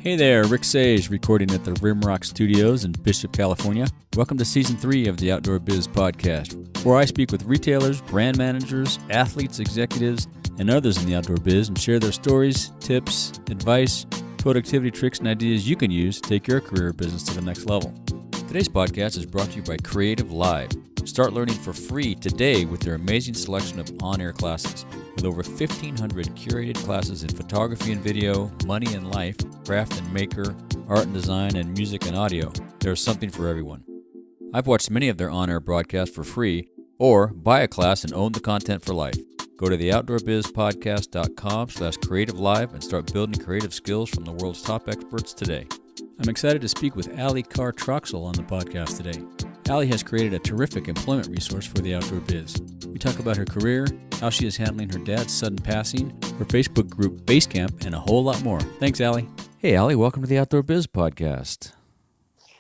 Hey there, Rick Sage, recording at the Rimrock Studios in Bishop, California. Welcome to Season 3 of the Outdoor Biz Podcast, where I speak with retailers, brand managers, athletes, executives, and others in the outdoor biz and share their stories, tips, advice, productivity tricks, and ideas you can use to take your career or business to the next level. Today's podcast is brought to you by Creative Live. Start learning for free today with their amazing selection of on-air classes. With over 1,500 curated classes in photography and video, money and life, craft and maker, art and design, and music and audio, there's something for everyone. I've watched many of their on-air broadcasts for free, or buy a class and own the content for life. Go to theoutdoorbizpodcast.com/creativelive and start building creative skills from the world's top experts today. I'm excited to speak with Carr Troxell on the podcast today. Allie has created a terrific employment resource for the outdoor biz. We talk about her career, how she is handling her dad's sudden passing, her Facebook group Basecamp, and a whole lot more. Thanks, Allie. Hey, Allie, welcome to the Outdoor Biz Podcast.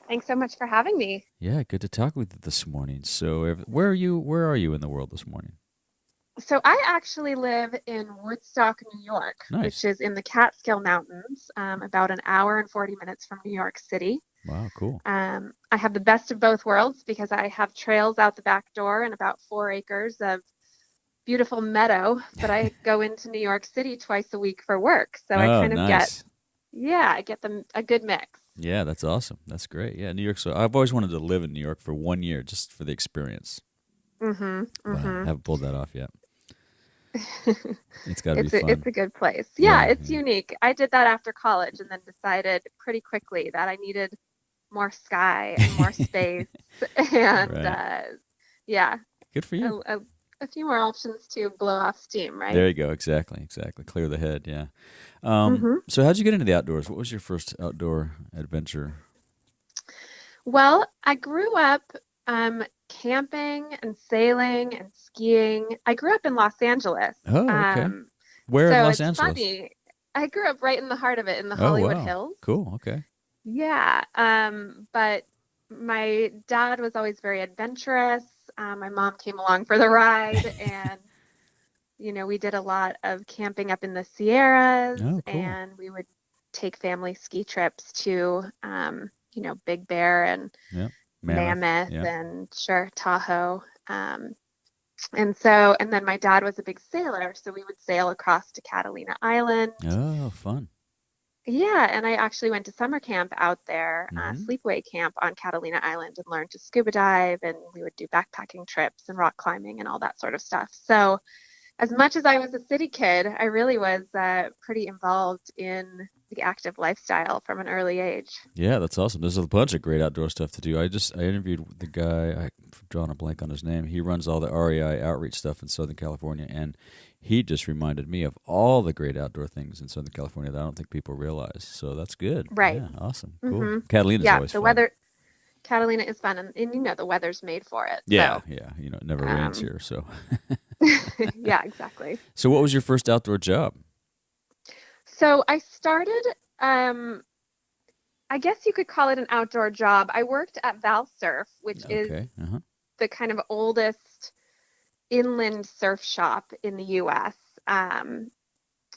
Thanks so much for having me. Yeah, good to talk with you this morning. So where are you in the world this morning? So I actually live in Woodstock, New York, which is in the Catskill Mountains, about an hour and 40 minutes from New York City. Wow, cool. I have the best of both worlds because I have trails out the back door and about 4 acres of beautiful meadow, but I go into New York City twice a week for work. So I kind of get a good mix. Yeah, that's awesome. That's great. Yeah, New York. So I've always wanted to live in New York for 1 year just for the experience. Wow, I haven't pulled that off yet. It's got to be fun. It's a good place. Yeah, it's unique. I did that after college and then decided pretty quickly that I needed more sky and more space and good for you. A few more options to blow off steam, right? There you go. Exactly. Clear the head. Yeah. So how'd you get into the outdoors? What was your first outdoor adventure? Well, I grew up camping and sailing and skiing. I grew up in Los Angeles. Oh, okay. Where in Los Angeles? Funny. I grew up right in the heart of it, in the Hollywood Hills. Cool. Okay. Yeah. But my dad was always very adventurous. My mom came along for the ride, and we did a lot of camping up in the Sierras, and we would take family ski trips to, Big Bear and Mammoth and Tahoe. And then my dad was a big sailor, so we would sail across to Catalina Island. Oh, fun. Yeah, and I actually went to summer camp out there, sleepaway camp on Catalina Island, and learned to scuba dive, and we would do backpacking trips and rock climbing and all that sort of stuff. So as much as I was a city kid, I really was pretty involved in the active lifestyle from an early age. Yeah, that's awesome. There's a bunch of great outdoor stuff to do. I interviewed the guy, I'm drawing a blank on his name. He runs all the REI outreach stuff in Southern California, and he just reminded me of all the great outdoor things in Southern California that I don't think people realize. So that's good. Right. Yeah, awesome. Cool. Catalina's always fun. Catalina is fun, and the weather's made for it. Yeah, so. Yeah. It never rains here, so. Yeah, exactly. So what was your first outdoor job? So I started, I guess you could call it an outdoor job. I worked at Val Surf, which is the kind of oldest inland surf shop in the U.S.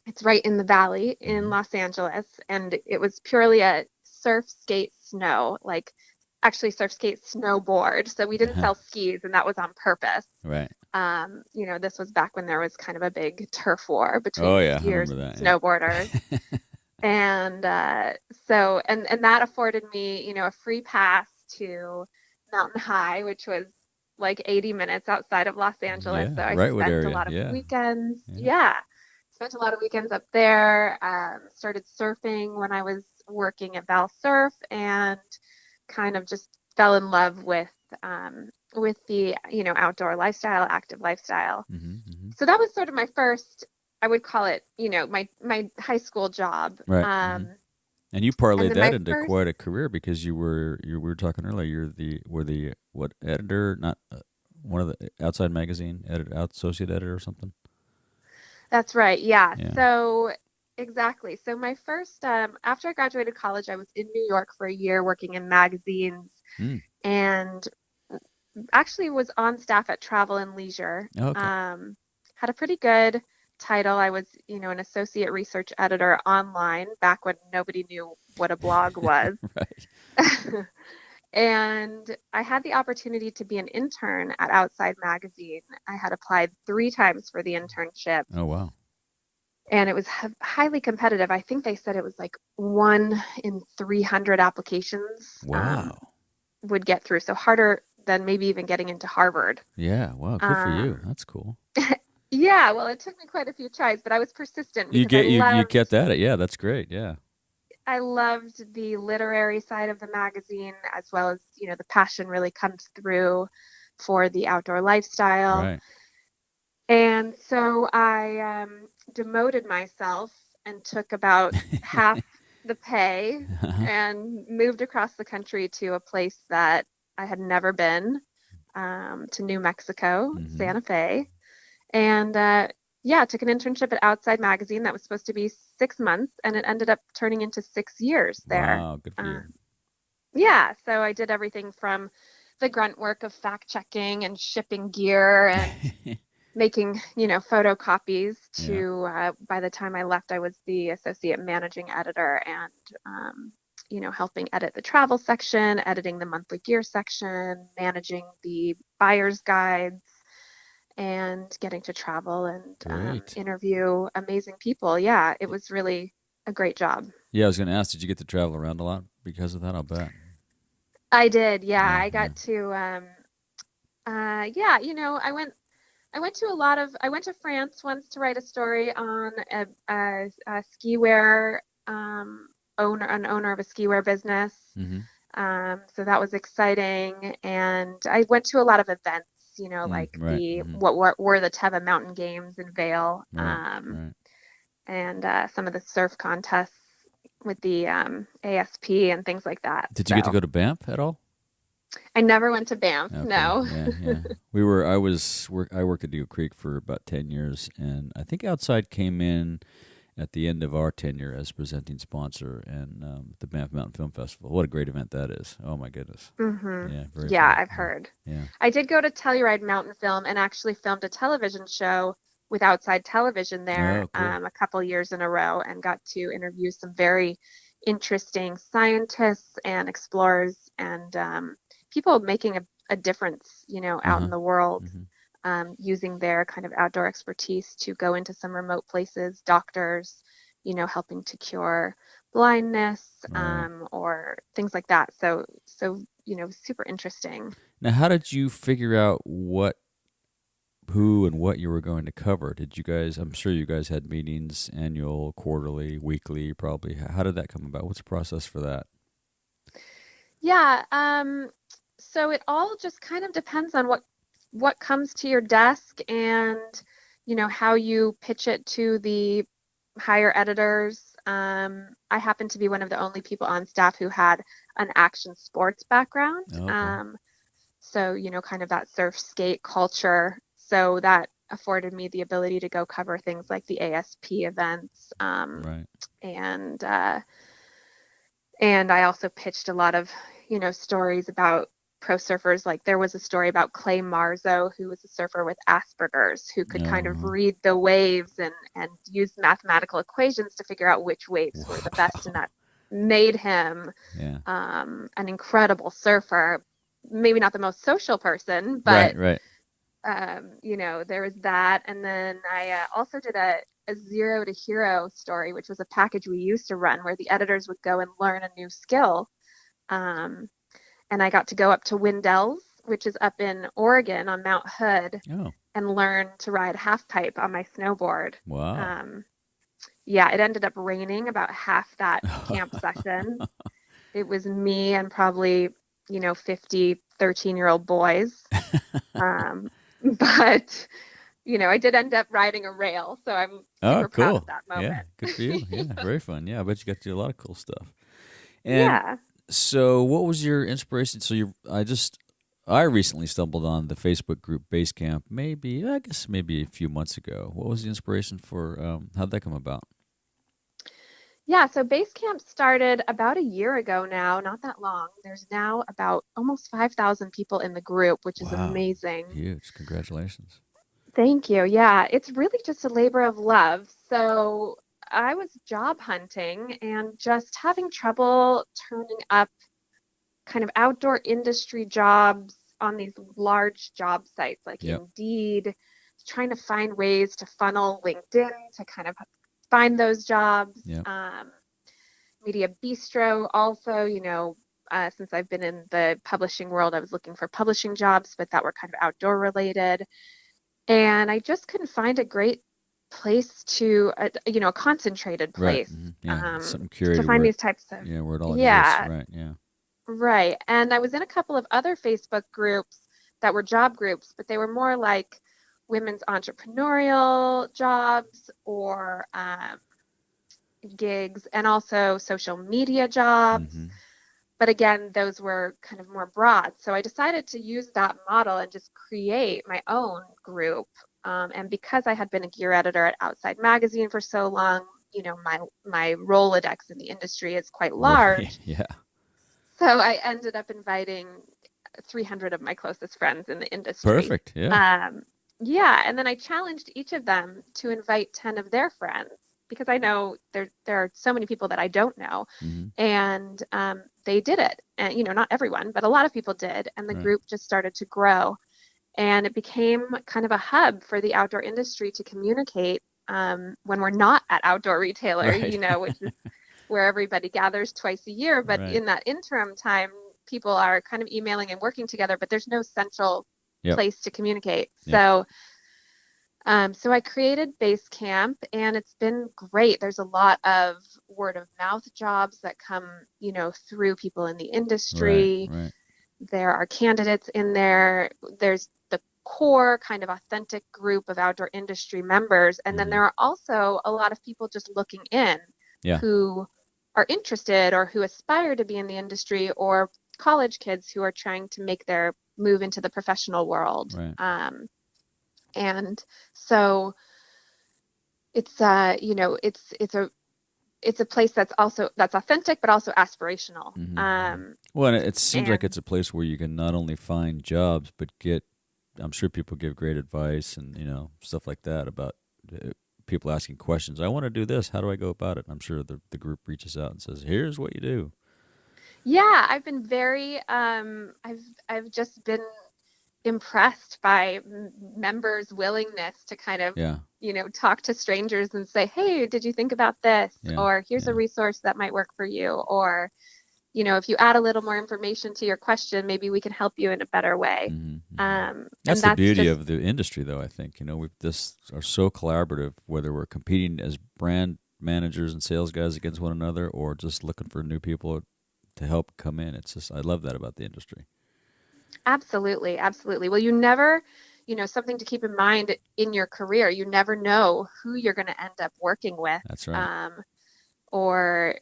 It's right in the valley in Los Angeles, and it was purely a surf, skate, snow, actually surf, skate, snowboard. So we didn't sell skis, and that was on purpose. Right. This was back when there was kind of a big turf war between skiers and snowboarders. And so that afforded me, a free pass to Mountain High, which was like 80 minutes outside of Los Angeles. So I spent a lot of weekends. Yeah. Spent a lot of weekends up there. Started surfing when I was working at Val Surf, and kind of just fell in love with the outdoor lifestyle, active lifestyle. So that was sort of my first, I would call it, my high school job. Right. And you parlayed that into quite a career, because we were talking earlier, you were the editor, not one of the Outside Magazine associate editor or something. That's right. Yeah. So exactly. So my first, after I graduated college, I was in New York for a year working in magazines, and actually was on staff at Travel and Leisure. Okay. Had a pretty good title. I was, an associate research editor online back when nobody knew what a blog was. Right. And I had the opportunity to be an intern at Outside Magazine. I had applied 3 times for the internship. Oh, wow. And it was highly competitive. I think they said it was like 1 in 300 applications. Wow. Would get through. So harder than maybe even getting into Harvard. Yeah. Wow. Good for you. That's cool. Yeah. Well, it took me quite a few tries, but I was persistent. You kept at it. Yeah. That's great. Yeah. I loved the literary side of the magazine, as well as, the passion really comes through for the outdoor lifestyle. Right. And so I demoted myself and took about half the pay and moved across the country to a place that I had never been, to New Mexico, Santa Fe. And took an internship at Outside Magazine that was supposed to be 6 months, and it ended up turning into 6 years there. Wow, good for you. Yeah, so I did everything from the grunt work of fact checking and shipping gear and making, photocopies to, by the time I left, I was the associate managing editor and, helping edit the travel section, editing the monthly gear section, managing the buyer's guides, and getting to travel and interview amazing people. Yeah, it was really a great job. Yeah, I was going to ask, did you get to travel around a lot because of that? I'll bet. I did. Yeah, I got to, I went to France once to write a story on a ski wear owner of a ski wear business. So that was exciting. And I went to a lot of events, what were the Teva Mountain Games in Vail, and some of the surf contests with the ASP and things like that. Did you get to go to Banff at all? I never went to Banff. Okay. No. Yeah. I worked at Eagle Creek for about 10 years, and I think Outside came in at the end of our tenure as presenting sponsor and the Banff Mountain Film Festival. What a great event that is. Oh my goodness. Yeah, very fun. I've heard. Yeah. I did go to Telluride Mountain Film and actually filmed a television show with Outside Television there a couple years in a row, and got to interview some very interesting scientists and explorers and people making a difference, out in the world, using their kind of outdoor expertise to go into some remote places, doctors, helping to cure blindness, or things like that. So, super interesting. Now, how did you figure out who and what you were going to cover? Did you guys, I'm sure you guys had meetings, annual, quarterly, weekly, probably. How did that come about? What's the process for that? Yeah. So it all just kind of depends on what comes to your desk and, how you pitch it to the higher editors. I happen to be one of the only people on staff who had an action sports background. So, kind of that surf skate culture. So that afforded me the ability to go cover things like the ASP events. And I also pitched a lot of, stories about pro surfers. Like there was a story about Clay Marzo, who was a surfer with Asperger's, who could kind of read the waves and use mathematical equations to figure out which waves were the best, and that made him an incredible surfer. Maybe not the most social person, but there was that. And then I also did a Zero to Hero story, which was a package we used to run where the editors would go and learn a new skill. And I got to go up to Windell's, which is up in Oregon on Mount Hood, and learn to ride half pipe on my snowboard. Wow. It ended up raining about half that camp session. It was me and probably, 50 13-year-old boys. But, I did end up riding a rail, so I'm super proud of that moment. Yeah, good for you. Yeah, very fun. Yeah, I bet you got to do a lot of cool stuff. And so what was your inspiration? So I recently stumbled on the Facebook group Basecamp, maybe a few months ago. What was the inspiration for, how'd that come about? Yeah, so Basecamp started about a year ago now, not that long. There's now about almost 5,000 people in the group, which is amazing. Huge. Congratulations. Thank you. Yeah, it's really just a labor of love. So I was job hunting and just having trouble turning up kind of outdoor industry jobs on these large job sites like Indeed, trying to find ways to funnel LinkedIn to kind of find those jobs. Media Bistro also, since I've been in the publishing world, I was looking for publishing jobs, but that were kind of outdoor related. And I just couldn't find a great place to, a concentrated place. Right. Something curated to find these types of. Where it all exists. Right. Yeah. Right. And I was in a couple of other Facebook groups that were job groups, but they were more like women's entrepreneurial jobs or gigs, and also social media jobs. But again, those were kind of more broad. So I decided to use that model and just create my own group. And because I had been a gear editor at Outside Magazine for so long, my Rolodex in the industry is quite large. Right. Yeah. So I ended up inviting 300 of my closest friends in the industry. Perfect. Yeah. And then I challenged each of them to invite 10 of their friends, because I know there are so many people that I don't know. And they did it. And, not everyone, but a lot of people did. And the group just started to grow. And it became kind of a hub for the outdoor industry to communicate when we're not at Outdoor Retailer, which is where everybody gathers twice a year. But in that interim time, people are kind of emailing and working together, but there's no central place to communicate. So I created Basecamp, and it's been great. There's a lot of word of mouth jobs that come, through people in the industry. Right. There are candidates in there. There's the core kind of authentic group of outdoor industry members. And then there are also a lot of people just looking in who are interested or who aspire to be in the industry, or college kids who are trying to make their move into the professional world. Right. And so it's it's a place that's authentic, but also aspirational. Well, and it seems like it's a place where you can not only find jobs, but I'm sure people give great advice and, stuff like that about people asking questions. I want to do this. How do I go about it? I'm sure the group reaches out and says, here's what you do. Yeah, I've been very, I've just been impressed by members' willingness to kind of, talk to strangers and say, hey, did you think about this? Or here's a resource that might work for you. Or, if you add a little more information to your question, maybe we can help you in a better way. That's the beauty of the industry, though, I think. We are so collaborative, whether we're competing as brand managers and sales guys against one another, or just looking for new people to help come in. It's just, I love that about the industry. Absolutely. Absolutely. Well, you never, something to keep in mind in your career, you never know who you're going to end up working with. That's right. Or,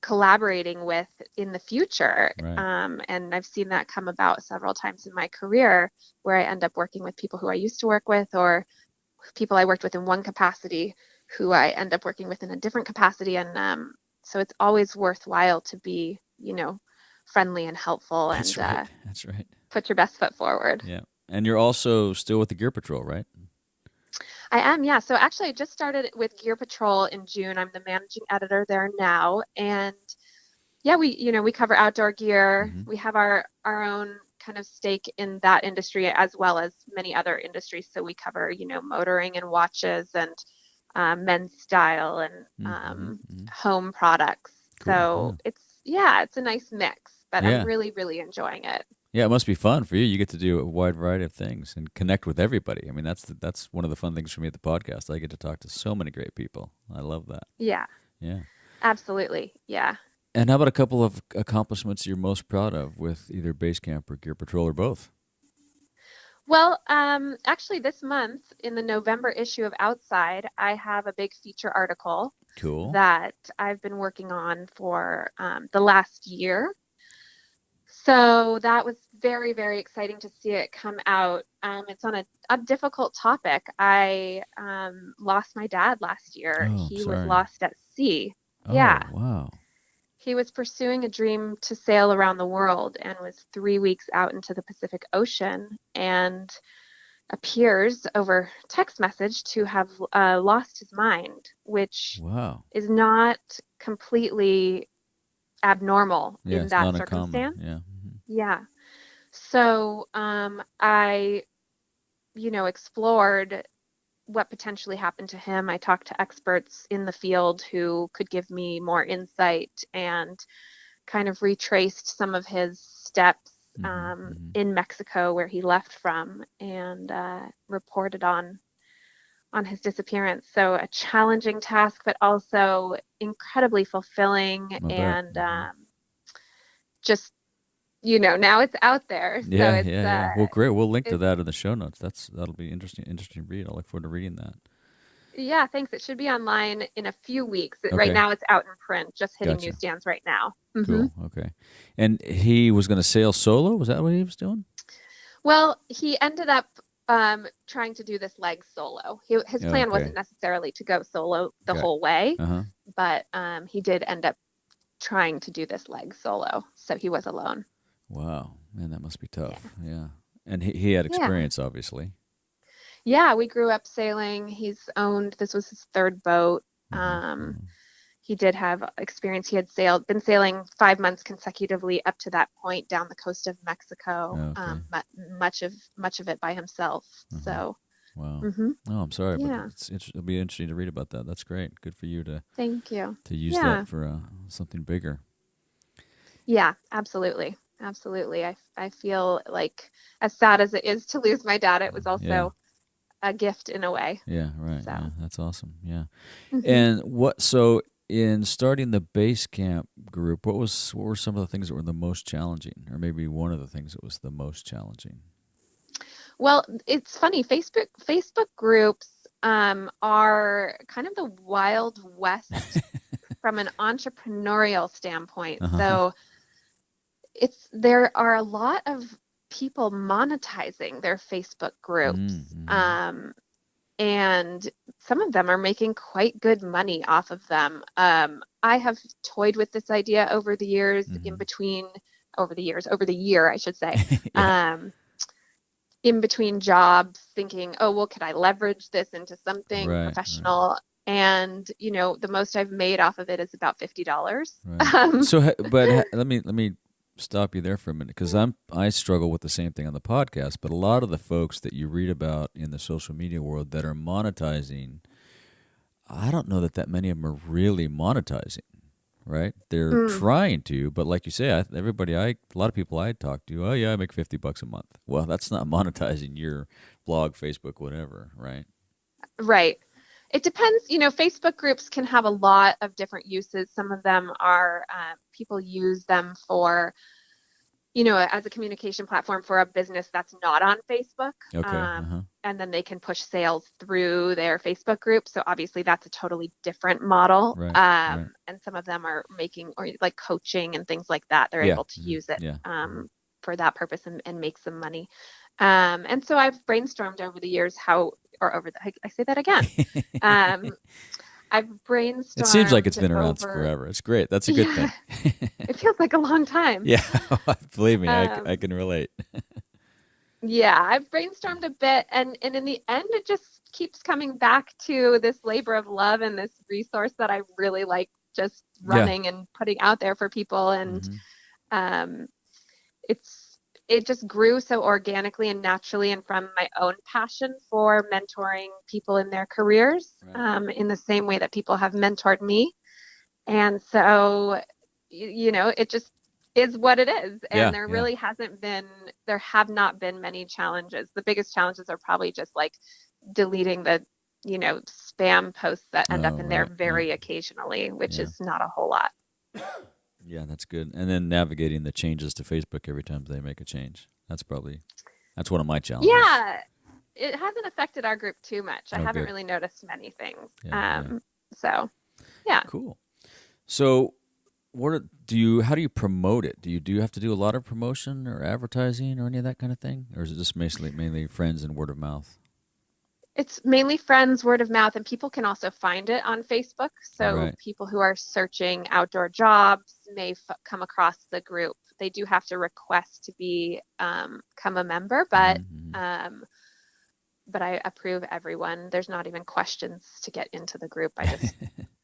collaborating with in the future. Right. And I've seen that come about several times in my career, where I end up working with people who I used to work with, or people I worked with in one capacity who I end up working with in a different capacity. And so it's always worthwhile to be, friendly and helpful. That's right. That's right. Put your best foot forward. Yeah. And you're also still with the Gear Patrol, right? I am, yeah. So actually I just started with Gear Patrol in June. I'm the managing editor there now. And yeah, we cover outdoor gear. We have our own kind of stake in that industry, as well as many other industries. So we cover, motoring and watches and men's style and home products. Cool. So it's a nice mix, but I'm really, really enjoying it. Yeah, it must be fun for you. You get to do a wide variety of things and connect with everybody. I mean, that's one of the fun things for me at the podcast. I get to talk to so many great people. I love that. Yeah. Yeah. Absolutely. Yeah. And how about a couple of accomplishments you're most proud of with either Basecamp or Gear Patrol or both? Well, actually this month in the November issue of Outside, I have a big feature article that I've been working on for the last year. So that was very, very exciting to see it come out. It's on a difficult topic. I lost my dad last year. He was lost at sea. Yeah. Wow. He was pursuing a dream to sail around the world and was 3 weeks out into the Pacific Ocean. And, appears over text message to have lost his mind, which is not completely abnormal in that circumstance. Yeah. Yeah. So I, explored what potentially happened to him. I talked to experts in the field who could give me more insight and kind of retraced some of his steps in Mexico where he left from, and reported on his disappearance. So a challenging task, but also incredibly fulfilling, and just, now it's out there. Yeah, so it's, yeah. Well, great. We'll link to that in the show notes. That'll be interesting read. I look forward to reading that. Yeah, thanks. It should be online in a few weeks. Okay. Right now it's out in print, just hitting newsstands right now. Cool. Okay. And he was going to sail solo? Was that what he was doing? Well, he ended up trying to do this leg solo. His plan wasn't necessarily to go solo the whole way, but he did end up trying to do this leg solo. So he was alone. Wow. Man, that must be tough. Yeah. And he had experience, obviously. Yeah, we grew up sailing. This was his third boat. He did have experience. He had been sailing 5 months consecutively up to that point down the coast of Mexico, much of it by himself. So, wow. Oh, I'm sorry, but it'll be interesting to read about that. That's great. Good for you to thank you to use that for something bigger. Yeah, absolutely. I feel like, as sad as it is to lose my dad, it was also a gift in a way. Yeah, right. So. Yeah, that's awesome. Yeah. And so in starting the base camp group, what were some of the things that were the most challenging, or maybe one of the things that was the most challenging? Well, it's funny. Facebook groups are kind of the Wild West from an entrepreneurial standpoint. So there are a lot of people monetizing their Facebook groups. And some of them are making quite good money off of them. I have toyed with this idea over the year, I should say, in between jobs, thinking, could I leverage this into something professional? Right. And, the most I've made off of it is about $50. Right. Let me stop you there for a minute, because I struggle with the same thing on the podcast, but a lot of the folks that you read about in the social media world that are monetizing, I don't know that many of them are really monetizing, right? They're trying to, but like you say, a lot of people I talk to, I make $50 a month. Well, that's not monetizing your blog, Facebook, whatever, right? Right. It depends. Facebook groups can have a lot of different uses. Some of them are, people use them for, as a communication platform for a business that's not on Facebook. Okay. And then they can push sales through their Facebook group. So obviously that's a totally different model. Right. And some of them are making, or like coaching and things like that. They're able to use it for that purpose and make some money. And so I've brainstormed over the years I say that again. I've brainstormed. It seems like it's been around forever. It's great. That's a good thing. It feels like a long time. Yeah, believe me, I can relate. Yeah, I've brainstormed a bit, and in the end, it just keeps coming back to this labor of love and this resource that I really like just running and putting out there for people. And it just grew so organically and naturally, and from my own passion for mentoring people in their careers, in the same way that people have mentored me. And so, it just is what it is. And there have not been many challenges. The biggest challenges are probably just like deleting the, spam posts that end up in there very occasionally, which is not a whole lot. Yeah, that's good. And then navigating the changes to Facebook every time they make a change. That's one of my challenges. Yeah, it hasn't affected our group too much. I haven't really noticed many things. So, yeah. Cool. So, how do you promote it? Do you have to do a lot of promotion or advertising or any of that kind of thing? Or is it just mainly friends and word of mouth? It's mainly friends, word of mouth, and people can also find it on Facebook. So people who are searching outdoor jobs may come across the group. They do have to request to become a member, but but I approve everyone. There's not even questions to get into the group. I just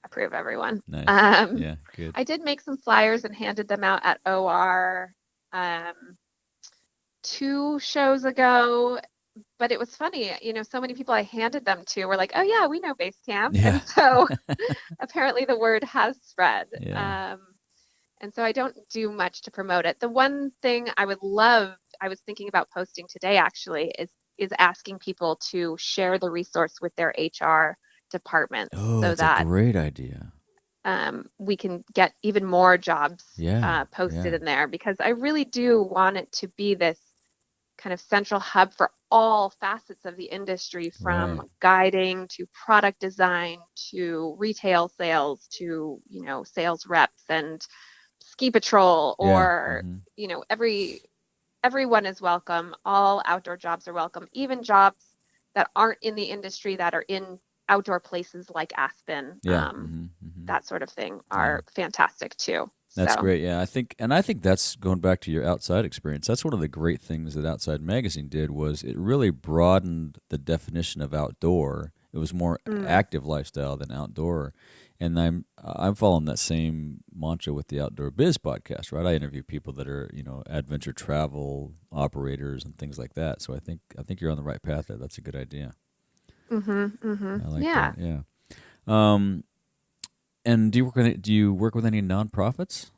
approve everyone. Nice. Yeah, good. I did make some flyers and handed them out at OR 2 shows ago, but it was funny, so many people I handed them to were like, oh yeah, we know Basecamp. Yeah. And so apparently the word has spread. Yeah. And so I don't do much to promote it. The one thing I was thinking about posting today actually is asking people to share the resource with their HR departments. Oh, that's a great idea. We can get even more jobs posted in there, because I really do want it to be this kind of central hub for all facets of the industry, from guiding to product design to retail sales to, sales reps and ski patrol, or, everyone is welcome. All outdoor jobs are welcome, even jobs that aren't in the industry that are in outdoor places like Aspen, that sort of thing are fantastic too. That's great. Yeah, I think that's going back to your outside experience. That's one of the great things that Outside Magazine did, was it really broadened the definition of outdoor. It was more active lifestyle than outdoor. And I'm following that same mantra with the Outdoor Biz podcast, right? I interview people that are, adventure travel operators and things like that. So I think you're on the right path there. That's a good idea. I like that. Yeah. And do you work with any nonprofits?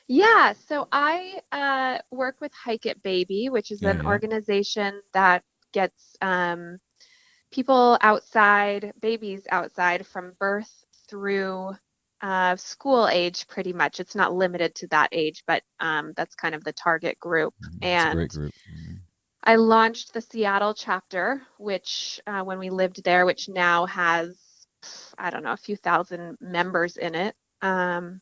Yeah, so I work with Hike It Baby, which is an organization that gets people outside, babies outside from birth through school age, pretty much. It's not limited to that age, but that's kind of the target group. It's a great group. I launched the Seattle chapter, which when we lived there, which now has, I don't know, a few thousand members in it. And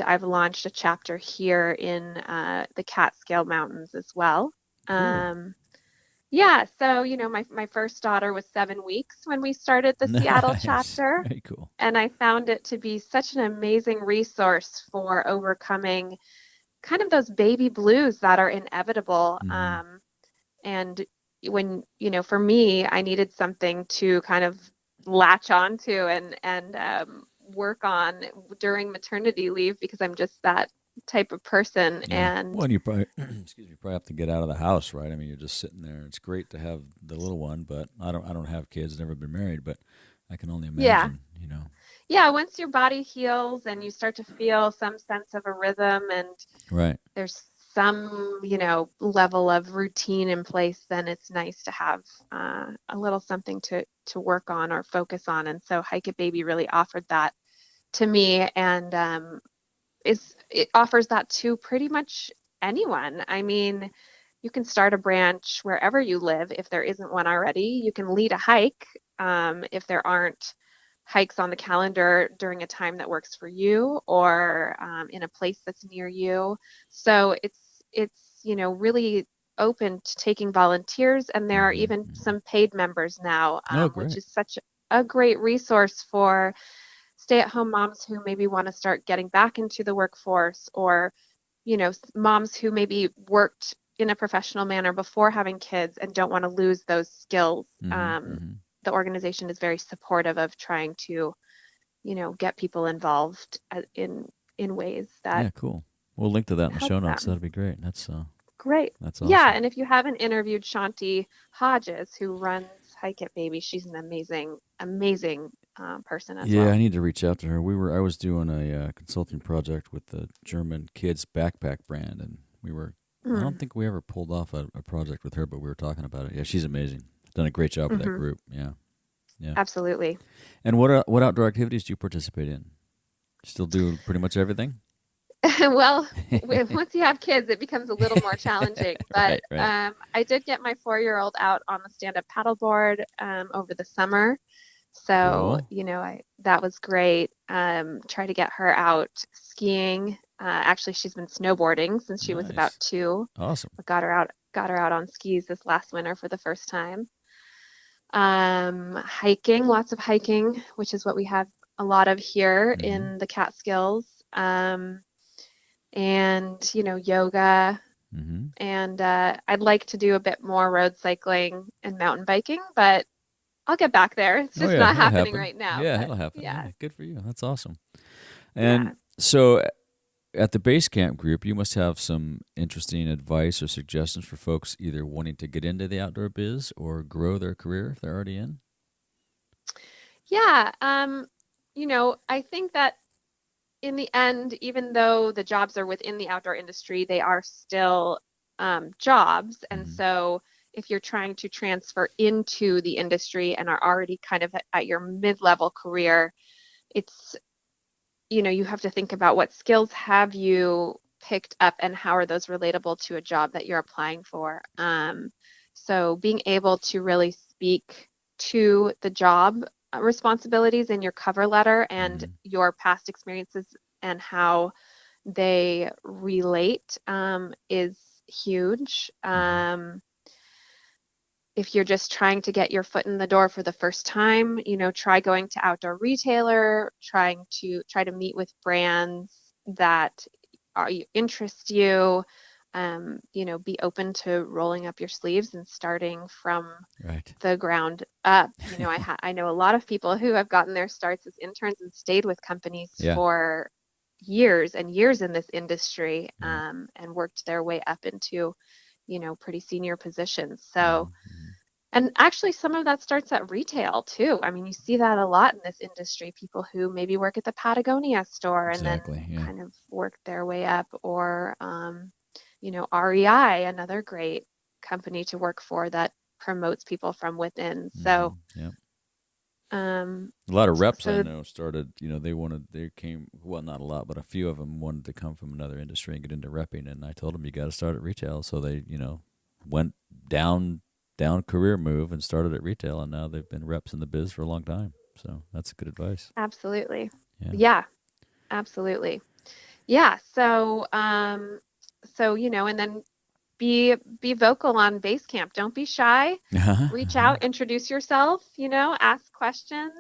I've launched a chapter here in the Catskill Mountains as well. Cool. Yeah, so, my first daughter was 7 weeks when we started the Seattle chapter. Very cool. And I found it to be such an amazing resource for overcoming kind of those baby blues that are inevitable. And when, for me, I needed something to kind of latch onto and work on during maternity leave, because I'm just that type of person. And you probably have to get out of the house, right? I mean, you're just sitting there. It's great to have the little one, but I don't have kids, never been married, but I can only imagine, Yeah, once your body heals and you start to feel some sense of a rhythm, and there's some, level of routine in place, then it's nice to have a little something to work on or focus on. And so Hike It Baby really offered that to me, and it offers that to pretty much anyone. I mean, you can start a branch wherever you live if there isn't one already. You can lead a hike if there aren't hikes on the calendar during a time that works for you, or in a place that's near you. So it's really open to taking volunteers, and there are even some paid members now, which is such a great resource for stay-at-home moms who maybe want to start getting back into the workforce, or moms who maybe worked in a professional manner before having kids and don't want to lose those skills. The organization is very supportive of trying to get people involved in ways that cool. We'll link to that in the show notes. That'd be great. That's great. That's awesome. Yeah, and if you haven't interviewed Shanti Hodges, who runs Hike It Baby, she's an amazing person as well. Yeah, I need to reach out to her. I was doing a consulting project with the German kids backpack brand, and I don't think we ever pulled off a project with her, but we were talking about it. Yeah, she's amazing. Done a great job with that group. Yeah. Absolutely. And what outdoor activities do you participate in? Still do pretty much everything? Well, once you have kids, it becomes a little more challenging. But right. I did get my 4-year-old out on the stand-up paddleboard over the summer. So, cool. that was great. Try to get her out skiing. Actually, she's been snowboarding since she was about 2. Awesome. But got her out on skis this last winter for the first time. Hiking, lots of hiking, which is what we have a lot of here in the Catskills. And yoga, And I'd like to do a bit more road cycling and mountain biking, but I'll get back there. It's just not happening right now. Yeah, but, it'll happen. Yeah. Good for you. That's awesome. And so at the base camp group, you must have some interesting advice or suggestions for folks either wanting to get into the outdoor biz or grow their career if they're already in. Yeah. I think that in the end, even though the jobs are within the outdoor industry, they are still jobs. And so if you're trying to transfer into the industry and are already kind of at your mid-level career, it's, you have to think about what skills have you picked up and how are those relatable to a job that you're applying for. So being able to really speak to the job responsibilities in your cover letter and your past experiences and how they relate is huge. If you're just trying to get your foot in the door for the first time, try going to outdoor retailer, try to meet with brands that interest you. Be open to rolling up your sleeves and starting from the ground up. I know a lot of people who have gotten their starts as interns and stayed with companies for years and years in this industry, and worked their way up into, pretty senior positions. So, and actually some of that starts at retail too. I mean, you see that a lot in this industry, people who maybe work at the Patagonia store and then kind of work their way up, or, REI, another great company to work for that promotes people from within. So, a lot of reps I know started, they came, well, not a lot, but a few of them wanted to come from another industry and get into repping. And I told them, you got to start at retail. So they, went down career move and started at retail. And now they've been reps in the biz for a long time. So that's good advice. Absolutely. Yeah, absolutely. Yeah. So, and then be vocal on base camp. Don't be shy. Reach out, introduce yourself, ask questions.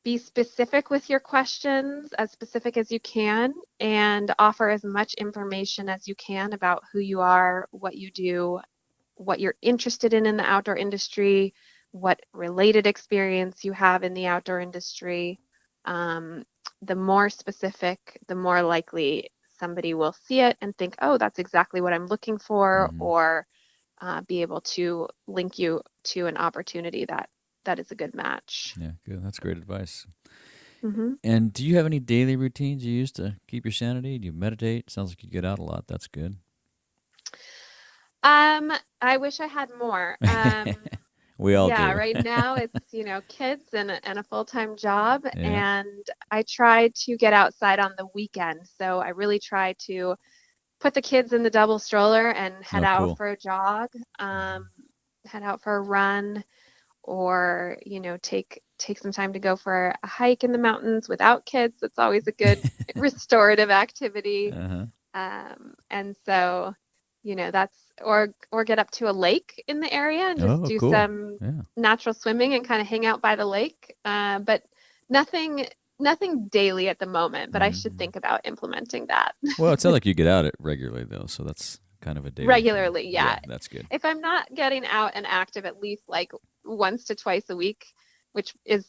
Be specific with your questions, as specific as you can, and offer as much information as you can about who you are, what you do, what you're interested in the outdoor industry, what related experience you have in the outdoor industry. The more specific, the more likely somebody will see it and think, oh, that's exactly what I'm looking for, or be able to link you to an opportunity that is a good match. Yeah, good. That's great advice. And do you have any daily routines you use to keep your sanity? Do you meditate? Sounds like you get out a lot. That's good. I wish I had more. We all do. Yeah, right now it's, kids and a full-time job, and I try to get outside on the weekend. So I really try to put the kids in the double stroller and head out for a jog, head out for a run, or, take some time to go for a hike in the mountains without kids. It's always a good restorative activity. And so, that's, or get up to a lake in the area and just do some natural swimming and kind of hang out by the lake. But nothing daily at the moment, but I should think about implementing that. Well, it sounds like you get out it regularly though. So that's kind of a daily regularly thing. Yeah, that's good. If I'm not getting out and active at least like once to twice a week, which is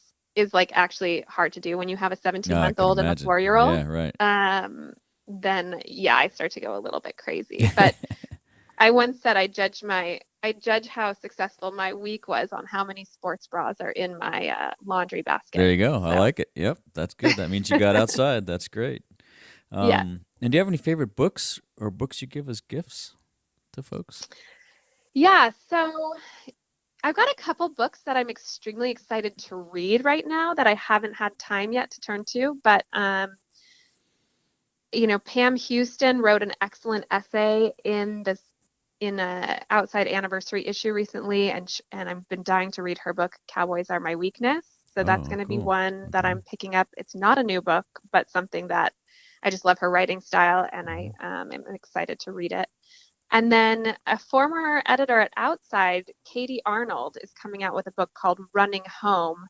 like actually hard to do when you have a 17-month-old and a 4-year-old. Yeah, right. Then I start to go a little bit crazy. But I once said I judge how successful my week was on how many sports bras are in my laundry basket. There you go. So. I like it. Yep, that's good. That means you got outside. That's great. And do you have any favorite books or books you give as gifts to folks? Yeah, so I've got a couple books that I'm extremely excited to read right now that I haven't had time yet to turn to, but Pam Houston wrote an excellent essay in a Outside Anniversary issue recently, and I've been dying to read her book, Cowboys Are My Weakness. So that's going to be one that I'm picking up. It's not a new book, but something that I just love her writing style, and I am excited to read it. And then a former editor at Outside, Katie Arnold, is coming out with a book called Running Home,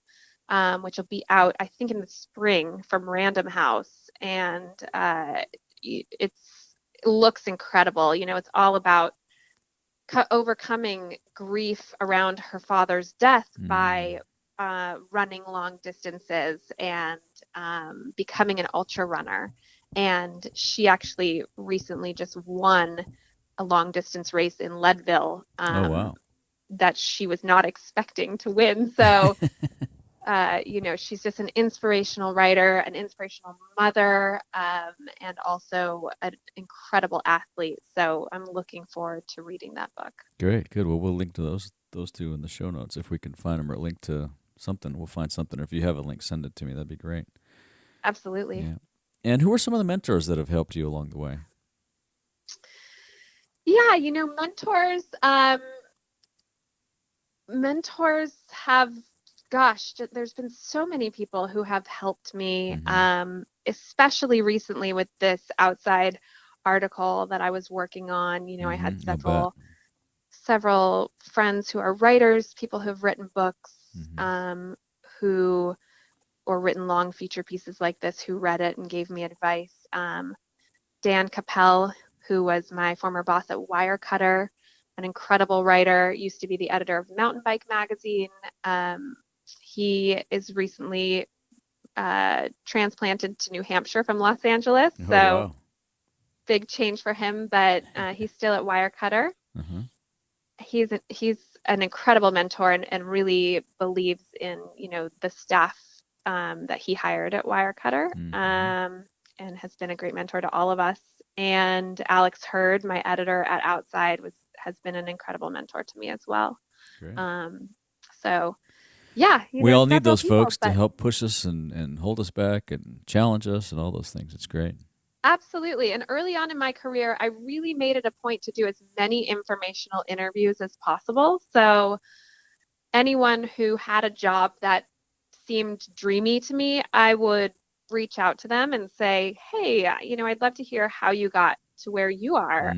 which will be out, I think, in the spring from Random House. And looks incredible. You know, it's all about overcoming grief around her father's death by running long distances and becoming an ultra runner. And she actually recently just won a long distance race in Leadville. Oh, wow. That she was not expecting to win. So, you know, she's just an inspirational writer, an inspirational mother, and also an incredible athlete. So I'm looking forward to reading that book. Great, good. Well, we'll link to those two in the show notes if we can find them, or link to something. We'll find something. Or if you have a link, send it to me. That'd be great. Absolutely. Yeah. And who are some of the mentors that have helped you along the way? Yeah, you know, mentors have, gosh, there's been so many people who have helped me, especially recently with this Outside article that I was working on. You know, I had several friends who are writers, people who have written books, or written long feature pieces like this, who read it and gave me advice. Dan Capel, who was my former boss at Wirecutter, an incredible writer, used to be the editor of Mountain Bike Magazine. He is recently transplanted to New Hampshire from Los Angeles. Oh, wow. Big change for him, but he's still at Wirecutter. He's an incredible mentor and really believes in, you know, the staff that he hired at Wirecutter, and has been a great mentor to all of us. And Alex Hurd, my editor at Outside, has been an incredible mentor to me as well. Great. So yeah, we all need those folks to help push us and hold us back and challenge us and all those things. It's great. Absolutely. And early on in my career, I really made it a point to do as many informational interviews as possible. So anyone who had a job that seemed dreamy to me, I would reach out to them and say, hey, you know, I'd love to hear how you got to where you are,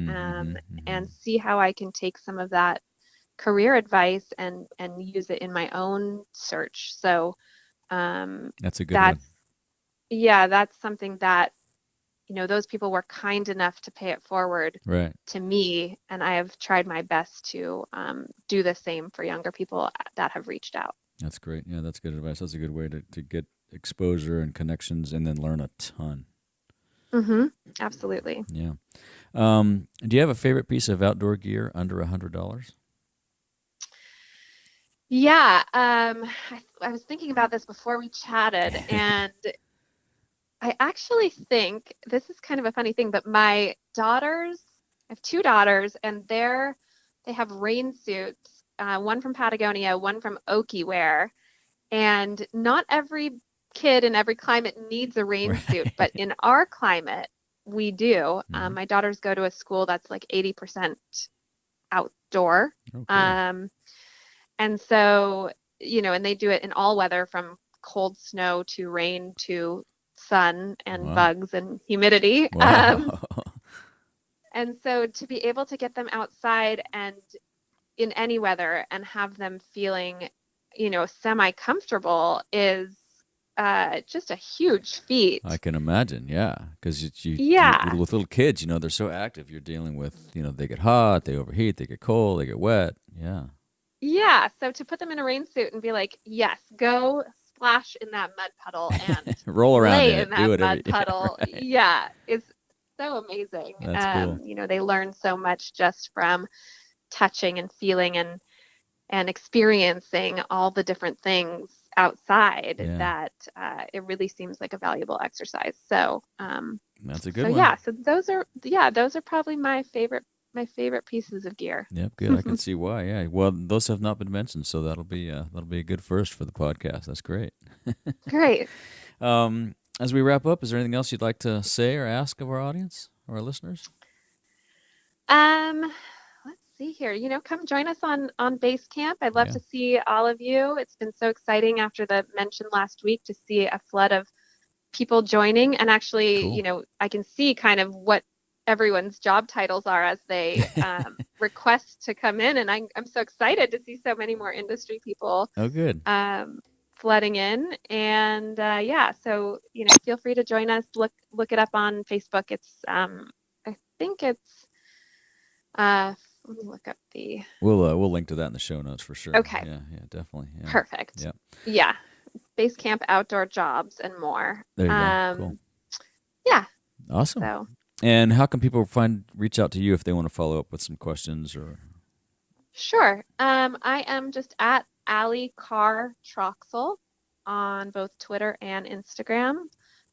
and see how I can take some of that career advice and use it in my own search. So that's a good one. Yeah, that's something that, you know, those people were kind enough to pay it forward to me, and I have tried my best to do the same for younger people that have reached out. That's great. Yeah, that's good advice. That's a good way to get exposure and connections and then learn a ton. Absolutely. Yeah. Do you have a favorite piece of outdoor gear under $100? Yeah. I was thinking about this before we chatted, and I actually think this is kind of a funny thing, but my daughters, I have two daughters, and they have rain suits, one from Patagonia, one from Oki Wear, and not every kid in every climate needs a rain suit, but in our climate, we do. My daughters go to a school that's like 80% outdoor. And so, you know, and they do it in all weather, from cold snow to rain to sun and bugs and humidity. And so to be able to get them outside and in any weather and have them feeling, you know, semi-comfortable is just a huge feat. I can imagine, yeah, because with little kids, you know, they're so active. You're dealing with, you know, they get hot, they overheat, they get cold, they get wet. Yeah. So to put them in a rain suit and be like, yes, go splash in that mud puddle and roll around in that mud puddle. Yeah, it's so amazing. That's cool. You know, they learn so much just from touching and feeling and experiencing all the different things outside that it really seems like a valuable exercise. So that's a good one. Yeah, so those are probably my favorite pieces of gear. Yep, good. I can see why. Yeah. Well, those have not been mentioned, so that'll be a good first for the podcast. That's great. Great. As we wrap up, is there anything else you'd like to say or ask of our audience or our listeners? Let's see here. You know, come join us on Basecamp. I'd love to see all of you. It's been so exciting after the mention last week to see a flood of people joining, and actually, you know, I can see kind of what everyone's job titles are as they request to come in, and I'm so excited to see so many more industry people. Oh, good. Flooding in, and so, you know, feel free to join us. Look it up on Facebook. It's think it's, let me look up the. We'll link to that in the show notes for sure. Okay. Yeah, definitely. Yeah. Perfect. Yeah. Yeah. Base camp, outdoor jobs, and more. There you go. Cool. Yeah. Awesome. So. And how can people reach out to you if they want to follow up with some questions or? Sure. I am just at Carr Troxell on both Twitter and Instagram.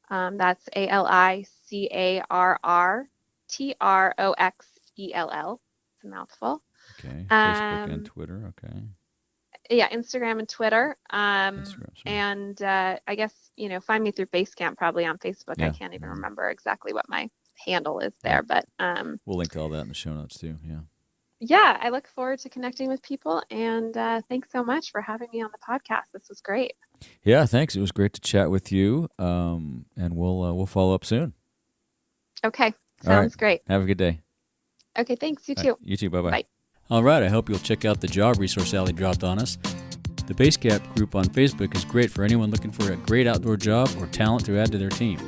That's ALICARRTROXELL. It's a mouthful. Okay. Facebook and Twitter. Okay. Yeah, Instagram and Twitter. And I guess, find me through Basecamp probably on Facebook. Yeah. I can't even remember exactly what my handle is there, but we'll link to all that in the show notes too. Yeah. Yeah, I look forward to connecting with people, and thanks so much for having me on the podcast. This was great. Yeah, thanks. It was great to chat with you, and we'll follow up soon. Okay, sounds great. Have a good day. Okay, thanks. You too. You too. Bye-bye. Bye. All right, I hope you'll check out the job resource Allie dropped on us. The Basecamp group on Facebook is great for anyone looking for a great outdoor job or talent to add to their team.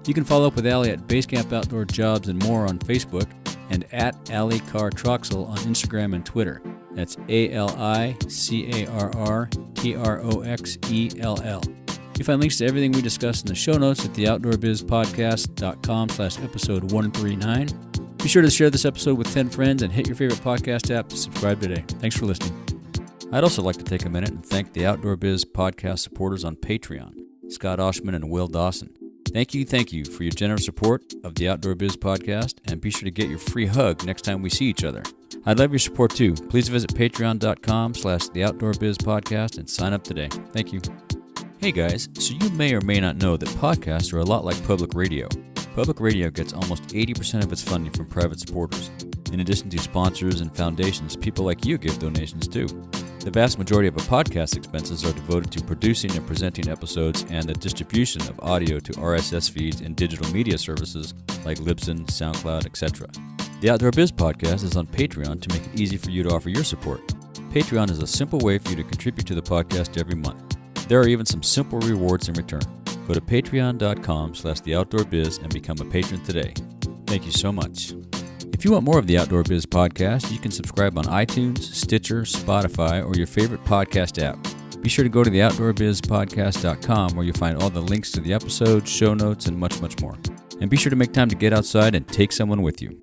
You can follow up with Allie at Basecamp Outdoor Jobs and More on Facebook, and at Carr Troxell on Instagram and Twitter. That's ALICARRTROXELL. You find links to everything we discussed in the show notes at theoutdoorbizpodcast.com/episode 139. Be sure to share this episode with 10 friends and hit your favorite podcast app to subscribe today. Thanks for listening. I'd also like to take a minute and thank the Outdoor Biz podcast supporters on Patreon, Scott Oshman and Will Dawson. Thank you for your generous support of the Outdoor Biz podcast, and be sure to get your free hug next time we see each other. I'd love your support too. Please visit patreon.com/theoutdoorbizpodcast and sign up today. Thank you. Hey guys, so you may or may not know that podcasts are a lot like public radio. Public radio gets almost 80% of its funding from private supporters. In addition to sponsors and foundations, people like you give donations too. The vast majority of a podcast's expenses are devoted to producing and presenting episodes and the distribution of audio to RSS feeds and digital media services like Libsyn, SoundCloud, etc. The Outdoor Biz podcast is on Patreon to make it easy for you to offer your support. Patreon is a simple way for you to contribute to the podcast every month. There are even some simple rewards in return. Go to patreon.com/theoutdoorbiz and become a patron today. Thank you so much. If you want more of the Outdoor Biz podcast, you can subscribe on iTunes, Stitcher, Spotify, or your favorite podcast app. Be sure to go to theoutdoorbizpodcast.com where you'll find all the links to the episodes, show notes, and much, much more. And be sure to make time to get outside and take someone with you.